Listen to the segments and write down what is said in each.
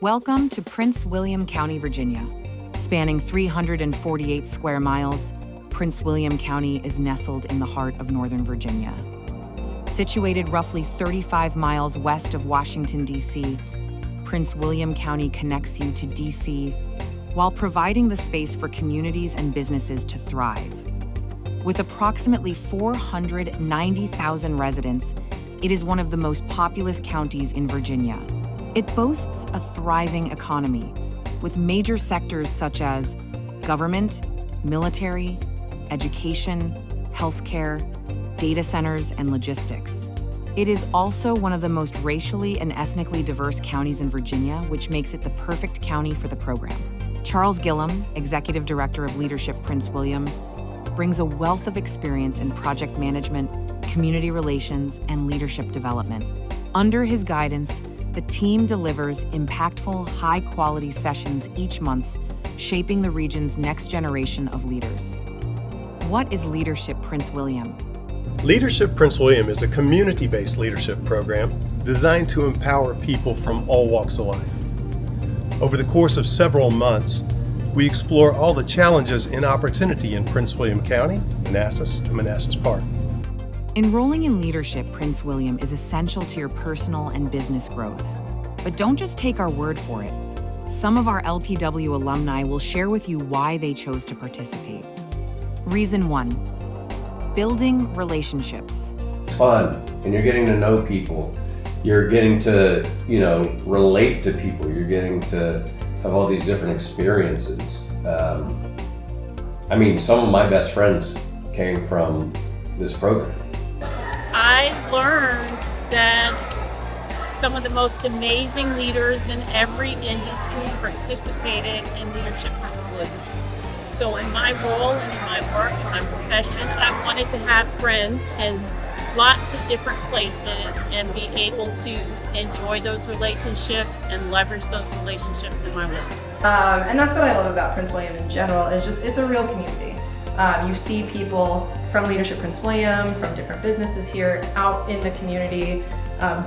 Welcome to Prince William County, Virginia. Spanning 348 square miles, Prince William County is nestled in the heart of Northern Virginia. Situated roughly 35 miles west of Washington, D.C., Prince William County connects you to D.C. while providing the space for communities and businesses to thrive. With approximately 490,000 residents, it is one of the most populous counties in Virginia. It boasts a thriving economy, with major sectors such as government, military, education, healthcare, data centers, and logistics. It is also one of the most racially and ethnically diverse counties in Virginia, which makes it the perfect county for the program. Charles Gillum, Executive Director of Leadership Prince William, brings a wealth of experience in project management, community relations, and leadership development. Under his guidance, the team delivers impactful, high-quality sessions each month, shaping the region's next generation of leaders. What is Leadership Prince William? Leadership Prince William is a community-based leadership program designed to empower people from all walks of life. Over the course of several months, we explore all the challenges and opportunity in Prince William County, Manassas, and Manassas Park. Enrolling in Leadership Prince William is essential to your personal and business growth. But don't just take our word for it. Some of our LPW alumni will share with you why they chose to participate. Reason 1, building relationships. It's fun, and you're getting to know people. You're getting to, relate to people. You're getting to have all these different experiences. Some of my best friends came from this program. I learned that some of the most amazing leaders in every industry participated in Leadership Prince William. So in my role and in my work and my profession, I wanted to have friends in lots of different places and be able to enjoy those relationships and leverage those relationships in my work. And that's what I love about Prince William in general, is just it's a real community. You see people from Leadership Prince William, from different businesses here, out in the community,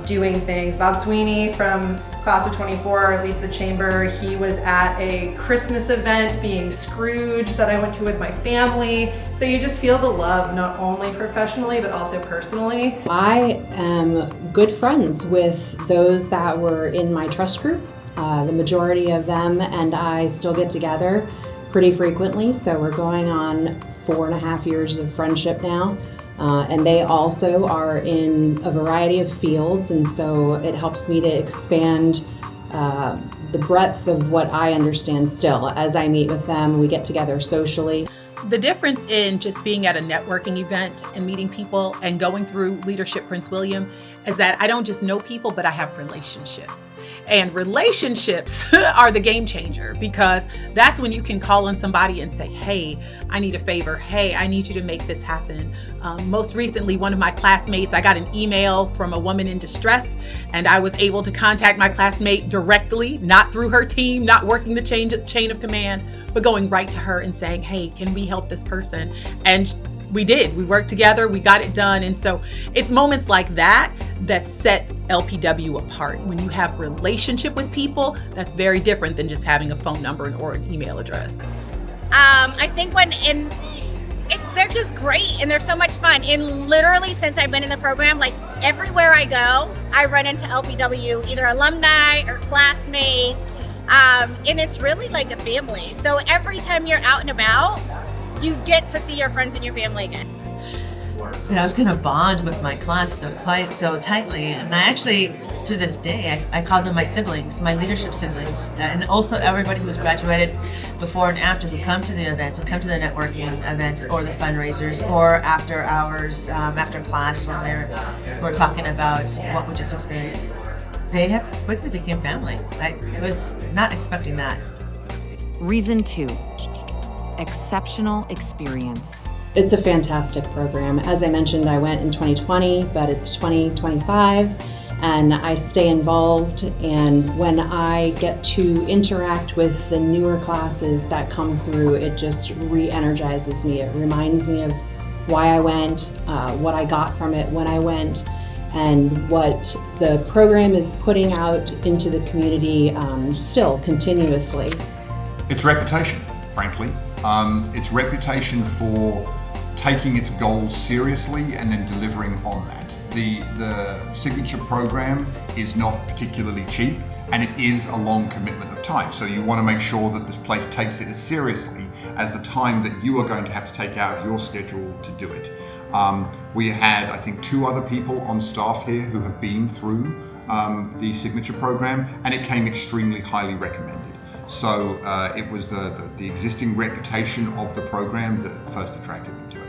doing things. Bob Sweeney from Class of 24 leads the chamber. He was at a Christmas event being Scrooge that I went to with my family. So you just feel the love, not only professionally, but also personally. I am good friends with those that were in my trust group. The majority of them and I still get together pretty frequently. So we're going on 4.5 years of friendship now. And they also are in a variety of fields, and so it helps me to expand the breadth of what I understand still as I meet with them. We get together socially. The difference in just being at a networking event and meeting people and going through Leadership Prince William is that I don't just know people, but I have relationships. And relationships are the game changer, because that's when you can call on somebody and say, hey, I need a favor. Hey, I need you to make this happen. Most recently, one of my classmates, I got an email from a woman in distress, and I was able to contact my classmate directly, not through her team, not working the chain of command, but going right to her and saying, hey, can we help this person? And we did. We worked together, we got it done. And so it's moments like that that set LPW apart. When you have relationship with people, that's very different than just having a phone number or an email address. I think they're just great and they're so much fun. And literally since I've been in the program, like everywhere I go, I run into LPW, either alumni or classmates. And it's really like a family. So every time you're out and about, you get to see your friends and your family again. And I was going to bond with my class so tightly, and I actually, to this day, I call them my siblings, my leadership siblings, and also everybody who was graduated before and after who come to the events and come to the networking events or the fundraisers or after hours, after class when we're talking about what we just experienced. They have quickly became family. I was not expecting that. Reason 2, exceptional experience. It's a fantastic program. As I mentioned, I went in 2020, but it's 2025, and I stay involved. And when I get to interact with the newer classes that come through, it just re-energizes me. It reminds me of why I went, what I got from it when I went, and what the program is putting out into the community still continuously. Its reputation, frankly. Its reputation for taking its goals seriously and then delivering on that. The signature program is not particularly cheap, and it is a long commitment of time. So you want to make sure that this place takes it as seriously as the time that you are going to have to take out of your schedule to do it. We had, I think, 2 other people on staff here who have been through the signature program, and it came extremely highly recommended. So it was the existing reputation of the program that first attracted me to it.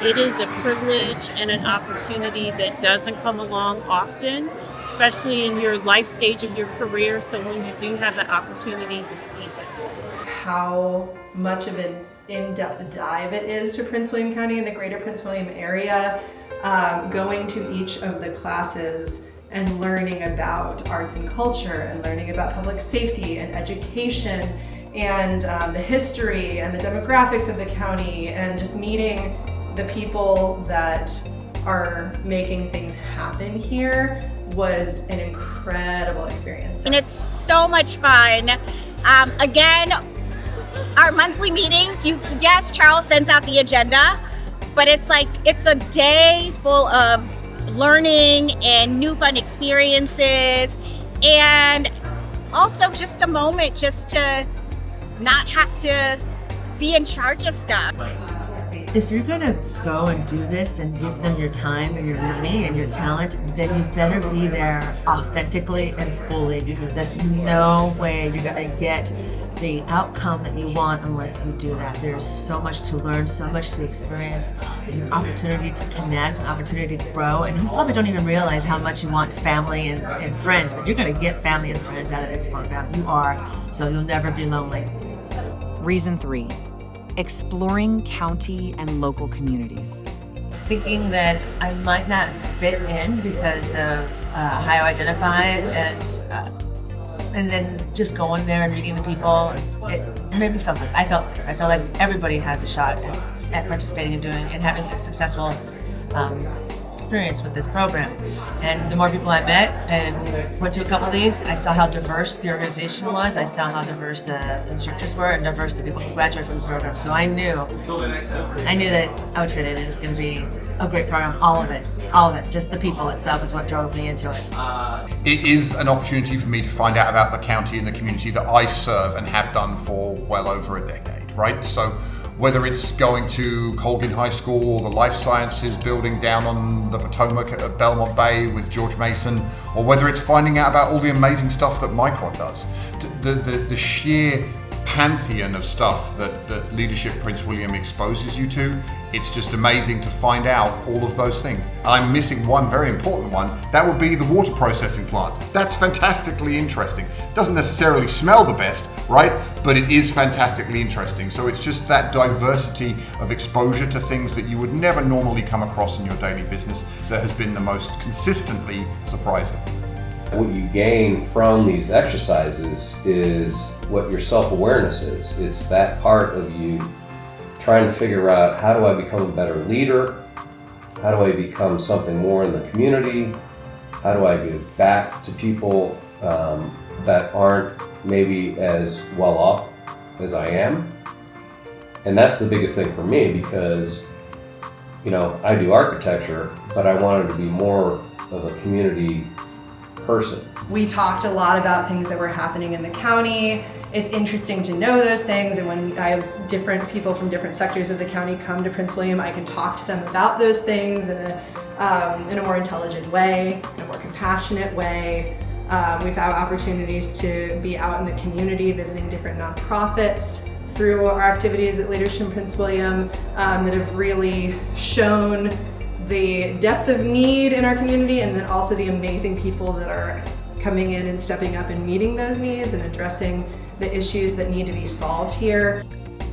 It is a privilege and an opportunity that doesn't come along often, especially in your life stage of your career. So when you do have the opportunity to seize it. How much of an in-depth dive it is to Prince William County and the greater Prince William area, going to each of the classes and learning about arts and culture and learning about public safety and education and the history and the demographics of the county, and just meeting the people that are making things happen here was an incredible experience. And it's so much fun. Again, our monthly meetings, yes, Charles sends out the agenda, but it's a day full of learning and new fun experiences, and also just a moment just to not have to be in charge of stuff. If you're gonna go and do this and give them your time and your money and your talent, then you better be there authentically and fully, because there's no way you're gonna get the outcome that you want unless you do that. There's so much to learn, so much to experience. There's an opportunity to connect, an opportunity to grow, and you probably don't even realize how much you want family and friends, but you're gonna get family and friends out of this program. You are, so you'll never be lonely. Reason 3, exploring county and local communities. Thinking that I might not fit in because of how I identify, and then just going there and meeting the people, it made me feel sick. I felt sick. I felt like everybody has a shot at participating and doing and having a successful experience with this program. And the more people I met and went to a couple of these, I saw how diverse the organization was. I saw how diverse the instructors were and diverse the people who graduated from the program. So I knew that I would fit in, and it was going to be a great program. All of it. Just the people itself is what drove me into it. It is an opportunity for me to find out about the county and the community that I serve and have done for well over a decade, right? So whether it's going to Colgan High School or the Life Sciences building down on the Potomac at Belmont Bay with George Mason, or whether it's finding out about all the amazing stuff that Micron does, the sheer pantheon of stuff that Leadership Prince William exposes you to, it's just amazing to find out all of those things. I'm missing one very important one. That would be the water processing plant. That's fantastically interesting. Doesn't necessarily smell the best, right? But it is fantastically interesting. So it's just that diversity of exposure to things that you would never normally come across in your daily business that has been the most consistently surprising. What you gain from these exercises is what your self-awareness is. It's that part of you trying to figure out, how do I become a better leader? How do I become something more in the community? How do I give back to people that aren't maybe as well off as I am? And that's the biggest thing for me, because I do architecture, but I wanted to be more of a community person. We talked a lot about things that were happening in the county. It's interesting to know those things, and when I have different people from different sectors of the county come to Prince William, I can talk to them about those things in a more intelligent way, in a more compassionate way. We've had opportunities to be out in the community visiting different nonprofits through our activities at Leadership Prince William that have really shown the depth of need in our community, and then also the amazing people that are coming in and stepping up and meeting those needs and addressing the issues that need to be solved here.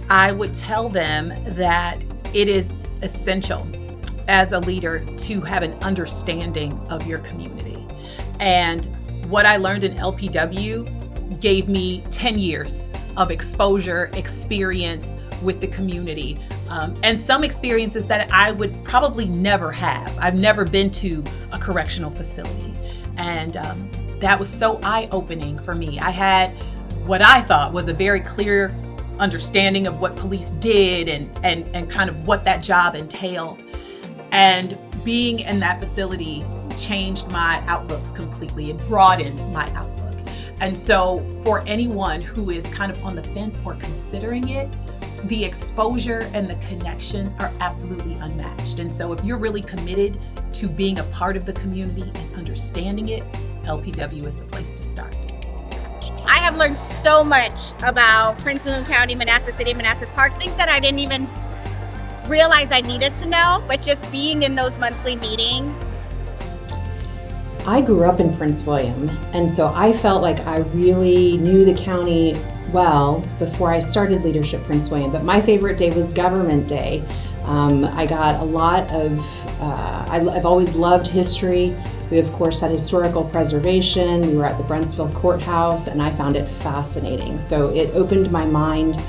I would tell them that it is essential as a leader to have an understanding of your community. And what I learned in LPW gave me 10 years of exposure, experience with the community. and some experiences that I would probably never have. I've never been to a correctional facility, and that was so eye-opening for me. I had what I thought was a very clear understanding of what police did and kind of what that job entailed. And being in that facility changed my outlook completely. It broadened my outlook. And so for anyone who is kind of on the fence or considering it, the exposure and the connections are absolutely unmatched. And so if you're really committed to being a part of the community and understanding it, LPW is the place to start. I have learned so much about Prince William County, Manassas City, Manassas Park, things that I didn't even realize I needed to know, but just being in those monthly meetings. I grew up in Prince William, and so I felt like I really knew the county well before I started Leadership Prince William. But my favorite day was Government Day. I got a lot of, I've always loved history. We of course had historical preservation. We were at the Brentsville Courthouse, and I found it fascinating. So it opened my mind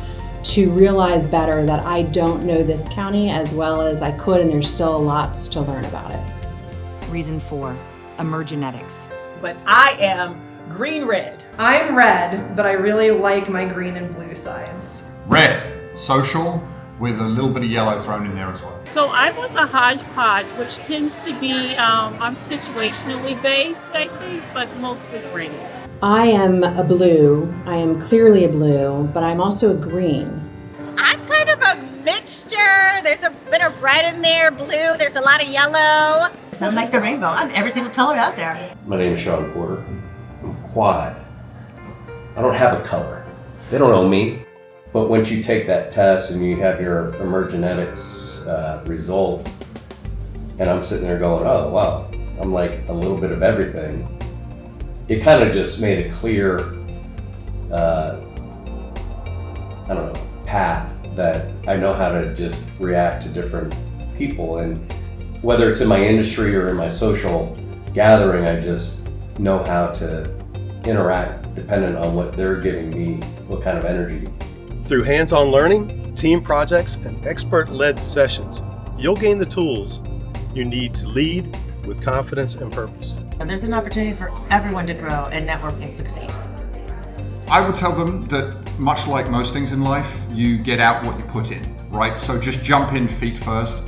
to realize better that I don't know this county as well as I could, and there's still lots to learn about it. Reason 4, emergenetics. But I am green-red. I'm red, but I really like my green and blue sides. Red, social, with a little bit of yellow thrown in there as well. So I was a hodgepodge, which tends to be, I'm situationally based, I think, but mostly green. I am a blue. I am clearly a blue, but I'm also a green. I'm kind of a mixture. There's a bit of red in there, blue, there's a lot of yellow. So I'm like the rainbow. I'm every single color out there. My name is Sean Porter. I'm quad. I don't have a color. They don't know me. But once you take that test and you have your emergenetics result, and I'm sitting there going, oh, wow, I'm like a little bit of everything. It kind of just made a clear, path that I know how to just react to different people. And whether it's in my industry or in my social gathering, I just know how to interact depending on what they're giving me, what kind of energy. Through hands-on learning, team projects, and expert-led sessions, you'll gain the tools you need to lead with confidence and purpose. And there's an opportunity for everyone to grow and network and succeed. I would tell them that much like most things in life, you get out what you put in, right? So just jump in feet first.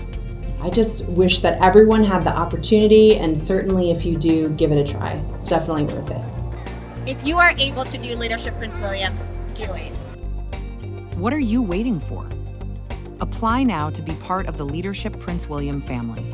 I just wish that everyone had the opportunity, and certainly if you do, give it a try. It's definitely worth it. If you are able to do Leadership Prince William, do it. What are you waiting for? Apply now to be part of the Leadership Prince William family.